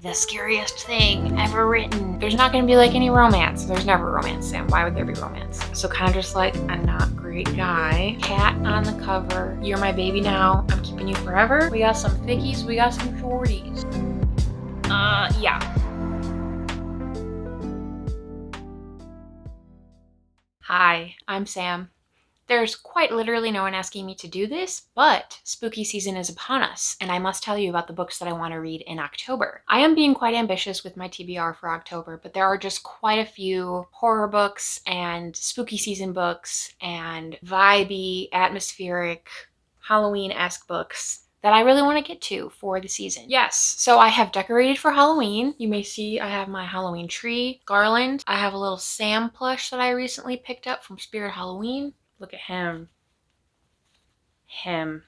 The scariest thing ever written. There's not gonna be like any romance. There's never romance, Sam. Why would there be romance? So kind of just like a not great guy. Cat on the cover. You're my baby now. I'm keeping you forever. We got some thickies. We got some shorties. Yeah. Hi, I'm Sam. There's quite literally no one asking me to do this, but spooky season is upon us, and I must tell you about the books that I want to read in October. I am being quite ambitious with my TBR for October, but there are just quite a few horror books and spooky season books and vibey, atmospheric, Halloween-esque books that I really want to get to for the season. Yes, so I have decorated for Halloween. You may see I have my Halloween tree, garland. I have a little Sam plush that I recently picked up from Spirit Halloween. Look at him.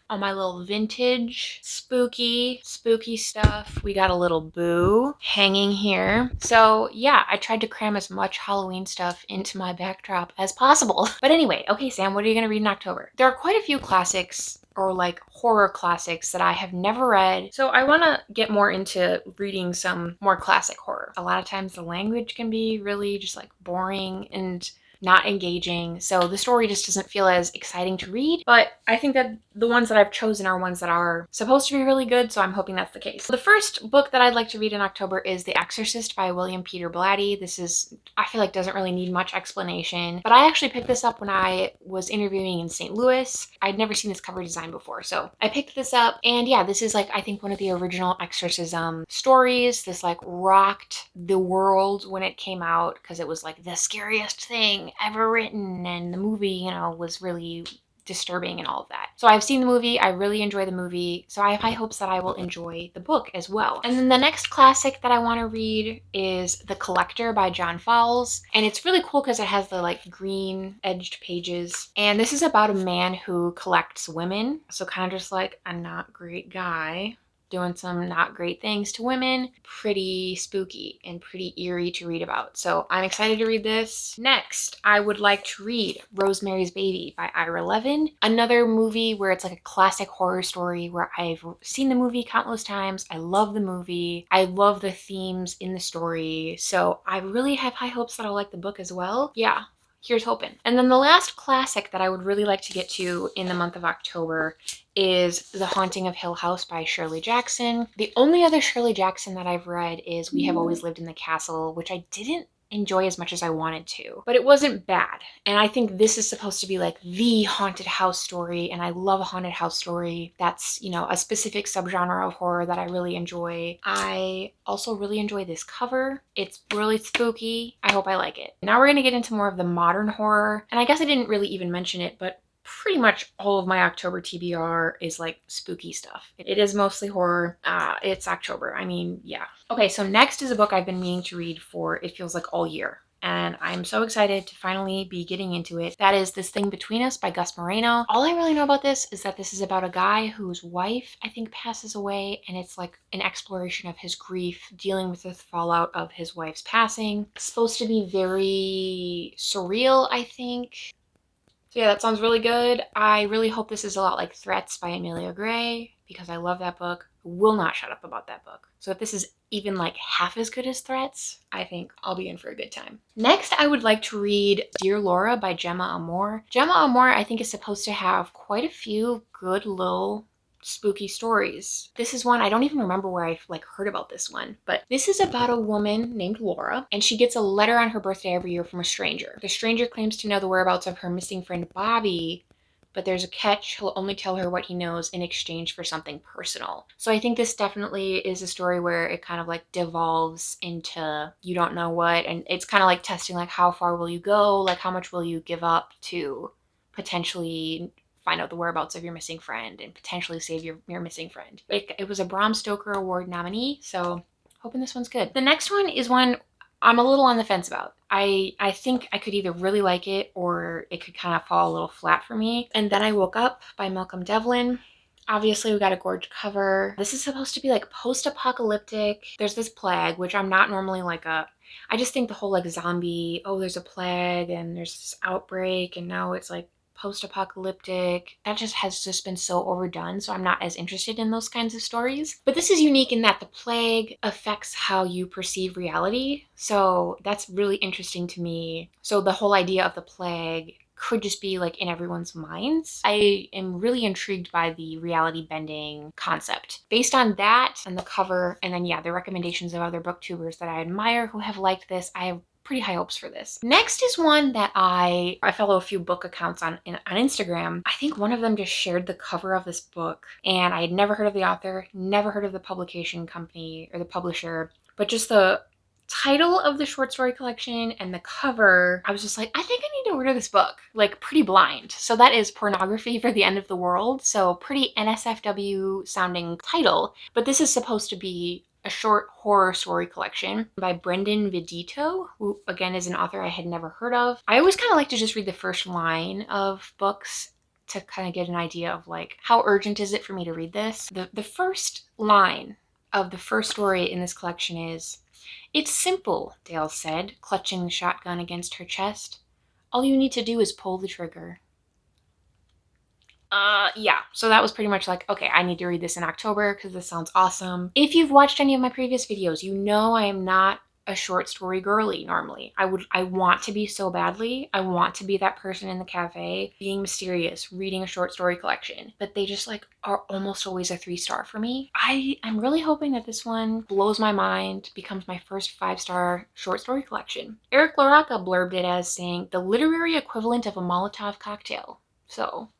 All my little vintage, spooky stuff. We got a little boo hanging here. So yeah, I tried to cram as much Halloween stuff into my backdrop as possible. But anyway, okay, Sam, what are you gonna read in October? There are quite a few classics or like horror classics that I have never read. So I want to get more into reading some more classic horror. A lot of times the language can be really just like boring and not engaging, so the story just doesn't feel as exciting to read, but I think that the ones that I've chosen are ones that are supposed to be really good, so I'm hoping that's the case. The first book that I'd like to read in October is The Exorcist by William Peter Blatty. This is, I feel like, doesn't really need much explanation, but I actually picked this up when I was interviewing in St. Louis. I'd never seen this cover design before, so I picked this up, and yeah, this is like, I think, one of the original exorcism stories. This like rocked the world when it came out because it was like the scariest thing ever written, and the movie, you know, was really disturbing and all of that. So I've seen the movie, I really enjoy the movie, so I have high hopes that I will enjoy the book as well. And then the next classic that I want to read is The Collector by John Fowles, and it's really cool because it has the like green edged pages, and this is about a man who collects women, so kind of just like a not great guy doing some not great things to women. Pretty spooky and pretty eerie to read about. So I'm excited to read this. Next, I would like to read Rosemary's Baby by Ira Levin. Another movie where it's like a classic horror story where I've seen the movie countless times. I love the movie. I love the themes in the story. So I really have high hopes that I'll like the book as well. Yeah. Here's hoping. And then the last classic that I would really like to get to in the month of October is The Haunting of Hill House by Shirley Jackson. The only other Shirley Jackson that I've read is We Have Always Lived in the Castle, which I didn't enjoy as much as I wanted to, but it wasn't bad. And I think this is supposed to be like the haunted house story, and I love a haunted house story. That's, you know, a specific subgenre of horror that I really enjoy. I also really enjoy this cover. It's really spooky. I hope I like it. Now we're gonna get into more of the modern horror, and I guess I didn't really even mention it, but pretty much all of my October TBR is like spooky stuff. It is mostly horror. It's October. I mean, yeah. Okay, so next is a book I've been meaning to read for, it feels like, all year, and I'm so excited to finally be getting into it. That is This Thing Between Us by Gus Moreno. All I really know about this is that this is about a guy whose wife, I think, passes away, and it's like an exploration of his grief, dealing with the fallout of his wife's passing. It's supposed to be very surreal, I think. So yeah, that sounds really good. I really hope this is a lot like Threats by Amelia Gray, because I love that book. I will not shut up about that book. So if this is even like half as good as Threats, I think I'll be in for a good time. Next, I would like to read Dear Laura by Gemma Amor. Gemma Amor, I think, is supposed to have quite a few good little spooky stories. This is one, I don't even remember where I like heard about this one, but this is about a woman named Laura, and she gets a letter on her birthday every year from a stranger. The stranger claims to know the whereabouts of her missing friend Bobby, but there's a catch. He'll only tell her what he knows in exchange for something personal. So I think this definitely is a story where it kind of like devolves into you don't know what, and it's kind of like testing like how far will you go, like how much will you give up to potentially find out the whereabouts of your missing friend and potentially save your missing friend. It was a Bram Stoker Award nominee, so hoping this one's good. The next one is one I'm a little on the fence about. I think I could either really like it or it could kind of fall a little flat for me. And Then I Woke Up by Malcolm Devlin. Obviously, we got a gorgeous cover. This is supposed to be like post-apocalyptic. There's this plague, which I'm not normally like a... I just think the whole like zombie, oh, there's a plague and there's this outbreak and now it's like post-apocalyptic. That has just been so overdone, so I'm not as interested in those kinds of stories. But this is unique in that the plague affects how you perceive reality, so that's really interesting to me. So the whole idea of the plague could just be like in everyone's minds. I am really intrigued by the reality bending concept. Based on that and the cover, and then yeah, the recommendations of other booktubers that I admire who have liked this, I have pretty high hopes for this. Next is one that I follow a few book accounts on Instagram. I think one of them just shared the cover of this book, and I had never heard of the author, never heard of the publication company or the publisher, but just the title of the short story collection and the cover, I was just like, I think I need to order this book, like pretty blind. So that is Pornography for the End of the World. So pretty NSFW sounding title, but this is supposed to be a short horror story collection by Brian Evenson, who again is an author I had never heard of. I always kind of like to just read the first line of books to kind of get an idea of like, how urgent is it for me to read this? The first line of the first story in this collection is, "It's simple," Dale said, clutching the shotgun against her chest. "All you need to do is pull the trigger." Yeah, so that was pretty much like, okay, I need to read this in October because this sounds awesome. If you've watched any of my previous videos, you know I am not a short story girly normally. I want to be so badly. I want to be that person in the cafe being mysterious, reading a short story collection, but they just like are almost always a 3-star for me. I'm really hoping that this one blows my mind, becomes my first 5-star short story collection. Eric LaRocca blurbed it as saying, the literary equivalent of a Molotov cocktail. So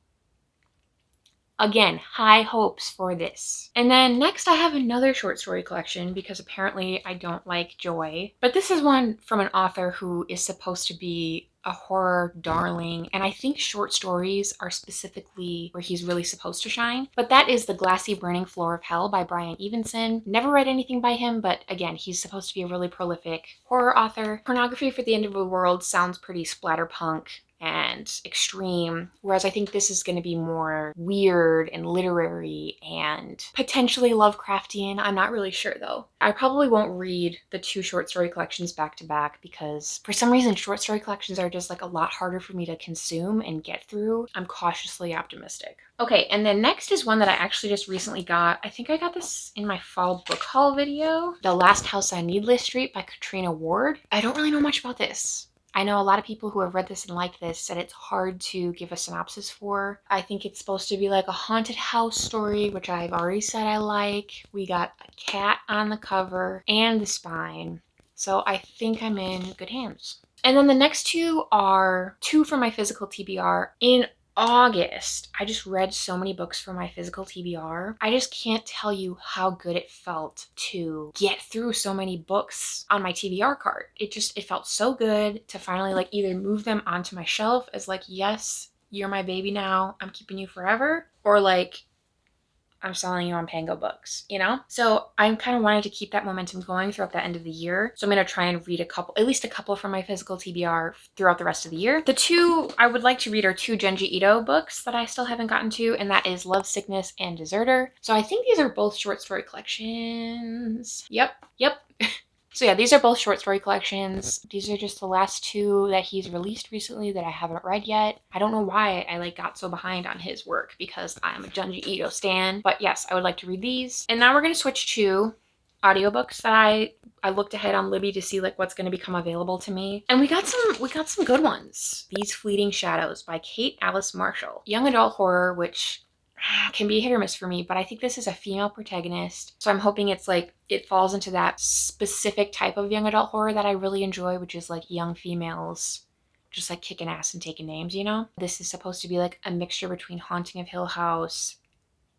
again, high hopes for this. And then next I have another short story collection because apparently I don't like joy. But this is one from an author who is supposed to be a horror darling, and I think short stories are specifically where he's really supposed to shine. But that is The Glassy Burning Floor of Hell by Brian Evenson. Never read anything by him, but again, he's supposed to be a really prolific horror author. Pornography for the End of the World sounds pretty splatterpunk and extreme, whereas I think this is going to be more weird and literary and potentially Lovecraftian. I'm not really sure though. I probably won't read the 2 short story collections back to back because for some reason short story collections are just like a lot harder for me to consume and get through. I'm cautiously optimistic. Okay, and then next is one that I actually just recently got. I think I got this in my fall book haul video. The Last House on Needless Street by Katrina Ward. I don't really know much about this. I know a lot of people who have read this and liked this said it's hard to give a synopsis for. I think it's supposed to be like a haunted house story, which I've already said I like. We got a cat on the cover and the spine. So I think I'm in good hands. And then the next 2 are 2 from my physical TBR. In August, I just read so many books for my physical TBR. I just can't tell you how good it felt to get through so many books on my TBR card. It felt so good to finally like either move them onto my shelf as like, yes, you're my baby now, I'm keeping you forever, or like, I'm selling you on Pango Books, you know? So I'm kind of wanting to keep that momentum going throughout the end of the year. So I'm going to try and read at least a couple from my physical TBR throughout the rest of the year. The 2 I would like to read are 2 Junji Ito books that I still haven't gotten to, and that is Lovesickness and Deserter. So I think these are both short story collections. Yep. So yeah, these are both short story collections. These are just the last 2 that he's released recently that I haven't read yet. I don't know why I like got so behind on his work because I'm a Junji Ito stan. But yes, I would like to read these. And now we're going to switch to audiobooks that I looked ahead on Libby to see like what's going to become available to me. And we got some good ones. These Fleeting Shadows by Kate Alice Marshall. Young adult horror, which can be hit or miss for me, but I think this is a female protagonist. So I'm hoping it's like, it falls into that specific type of young adult horror that I really enjoy, which is like young females just like kicking ass and taking names, you know? This is supposed to be like a mixture between Haunting of Hill House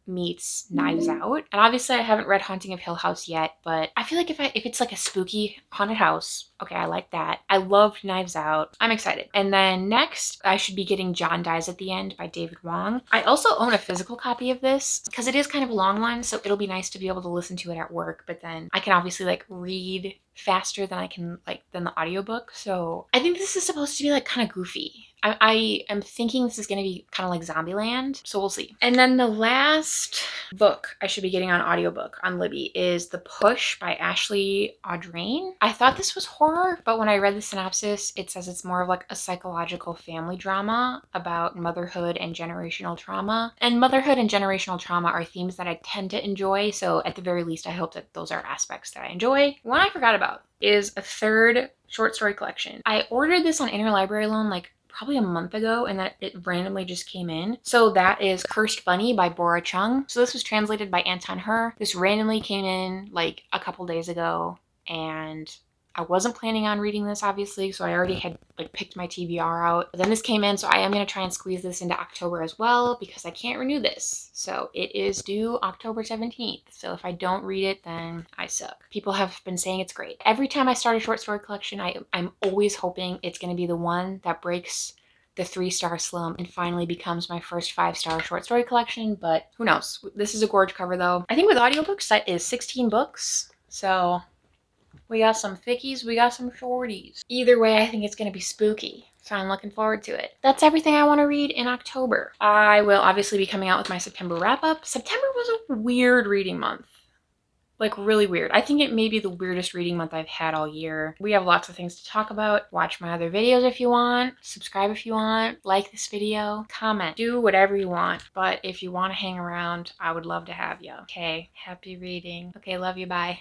meets Knives Out. And obviously I haven't read Haunting of Hill House yet, but I feel like if it's like a spooky haunted house, okay, I like that. I loved Knives Out. I'm excited. And then next, I should be getting John Dies at the End by David Wong. I also own a physical copy of this because it is kind of a long one, so it'll be nice to be able to listen to it at work, but then I can obviously like read faster than I can than the audiobook. So I think this is supposed to be like kind of goofy. I am thinking this is going to be kind of like Zombieland, so we'll see. And then the last book I should be getting on audiobook on Libby is The Push by Ashley Audrain. I thought this was horror, but when I read the synopsis, it says it's more of like a psychological family drama about motherhood and generational trauma. And motherhood and generational trauma are themes that I tend to enjoy, so at the very least, I hope that those are aspects that I enjoy. One I forgot about is a third short story collection. I ordered this on Interlibrary Loan like probably a month ago, and that it randomly just came in. So that is Cursed Bunny by Bora Chung. So this was translated by Anton Her. This randomly came in like a couple days ago, and I wasn't planning on reading this, obviously, so I already had like picked my TBR out. But then this came in, so I am going to try and squeeze this into October as well because I can't renew this. So it is due October 17th. So if I don't read it, then I suck. People have been saying it's great. Every time I start a short story collection, I'm always hoping it's going to be the one that breaks the 3-star slump and finally becomes my first 5-star short story collection, but who knows? This is a gorge cover though. I think with audiobooks, that is 16 books. So we got some thickies, we got some shorties. Either way, I think it's going to be spooky. So I'm looking forward to it. That's everything I want to read in October. I will obviously be coming out with my September wrap-up. September was a weird reading month. Like really weird. I think it may be the weirdest reading month I've had all year. We have lots of things to talk about. Watch my other videos if you want. Subscribe if you want. Like this video. Comment. Do whatever you want. But if you want to hang around, I would love to have you. Okay. Happy reading. Okay, love you. Bye.